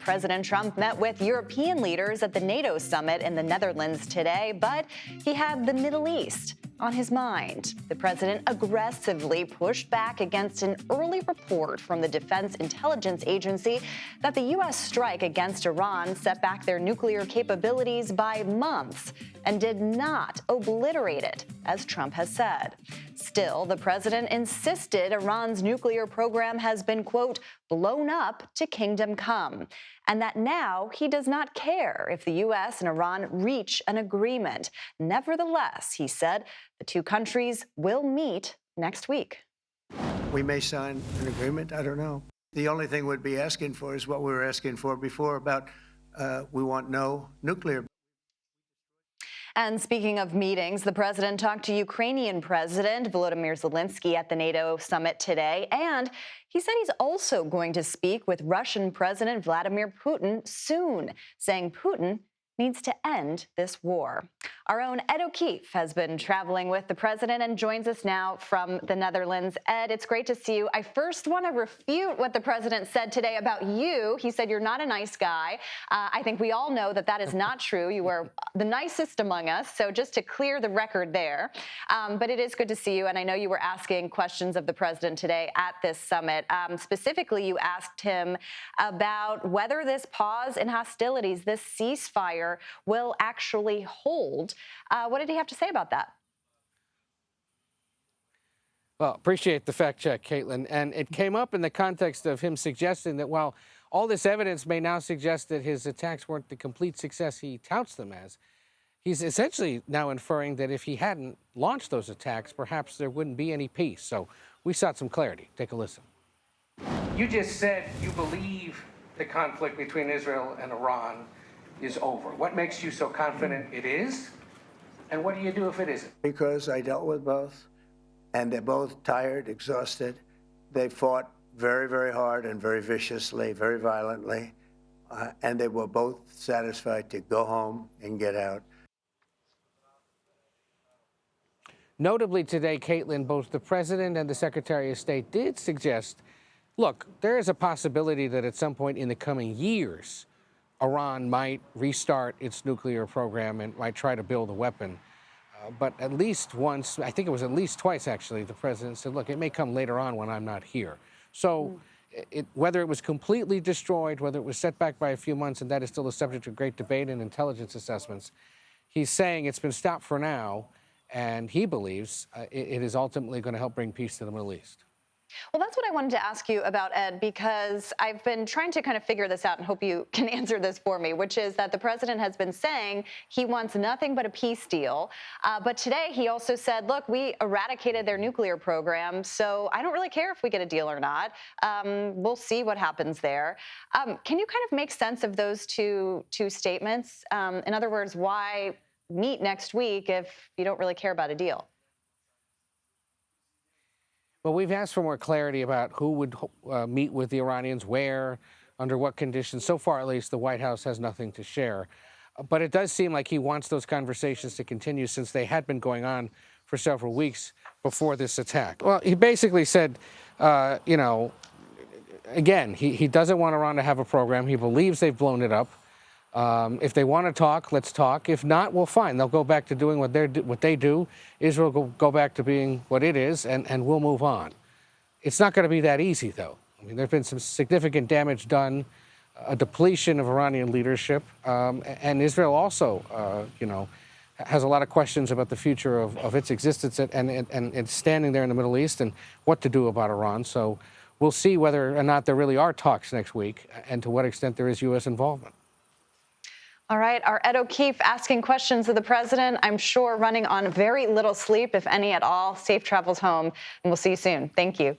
President Trump met with European leaders at the NATO summit in the Netherlands today, but he had the Middle East on his mind. The president aggressively pushed back against an early report from the Defense Intelligence Agency that the U.S. strike against Iran set back their nuclear capabilities by months and did not obliterate it, as Trump has said. Still, the president insisted Iran's nuclear program has been, quote, blown up to kingdom come, and that now he does not care if the U.S. and Iran reach an agreement. Nevertheless, he said, the two countries will meet next week. We may sign an agreement. I don't know. The only thing we'd be asking for is what we were asking for before about we want no nuclear. And speaking of meetings, the president talked to Ukrainian President Volodymyr Zelensky at the NATO summit today, and he said he's also going to speak with Russian President Vladimir Putin soon, saying Putin needs to end this war. Our own Ed O'Keefe has been traveling with the president and joins us now from the Netherlands. Ed, it's great to see you. I first want to refute what the president said today about you. He said you're not a nice guy. I think we all know that that is not true. You are the nicest among us, so just to clear the record there. But it is good to see you, and I know you were asking questions of the president today at this summit. Specifically, you asked him about whether this pause in hostilities, this ceasefire, will actually hold. What did he have to say about that? Well, appreciate the fact check, Caitlin. And it came up in the context of him suggesting that while all this evidence may now suggest that his attacks weren't the complete success he touts them as, he's essentially now inferring that if he hadn't launched those attacks, perhaps there wouldn't be any peace. So we sought some clarity. Take a listen. You just said you believe the conflict between Israel and Iran is over. What makes you so confident it is? And what do you do if it isn't? Because I dealt with both, and they're both tired, exhausted. They fought very, very hard and very viciously, very violently, and they were both satisfied to go home and get out. Notably today, Caitlin, both the president and the Secretary of State did suggest, look, there is a possibility that at some point in the coming years, Iran might restart its nuclear program and might try to build a weapon. But at least once, I think it was at least twice actually, the president said, look, it may come later on when I'm not here. So whether it was completely destroyed, whether it was set back by a few months, and that is still a subject of great debate and intelligence assessments, he's saying it's been stopped for now, and he believes it is ultimately going to help bring peace to the Middle East. Well, that's what I wanted to ask you about, Ed, because I've been trying to kind of figure this out and hope you can answer this for me, which is that the president has been saying he wants nothing but a peace deal. But today he also said, look, we eradicated their nuclear program, so I don't really care if we get a deal or not. We'll see what happens there. Can you kind of make sense of those two statements? In other words, why meet next week if you don't really care about a deal? Well, we've asked for more clarity about who would meet with the Iranians, where, under what conditions. So far, at least, the White House has nothing to share. But it does seem like he wants those conversations to continue since they had been going on for several weeks before this attack. Well, he basically said, you know, again, he doesn't want Iran to have a program. He believes they've blown it up. If they want to talk, let's talk. If not, well, fine. They'll go back to doing what they do. Israel will go back to being what it is, and we'll move on. It's not going to be that easy, though. I mean, there's been some significant damage done, a depletion of Iranian leadership, and Israel also, you know, has a lot of questions about the future of its existence and its standing there in the Middle East and what to do about Iran. So we'll see whether or not there really are talks next week and to what extent there is U.S. involvement. All right, our Ed O'Keefe asking questions of the president, I'm sure running on very little sleep, if any at all. Safe travels home, and we'll see you soon. Thank you.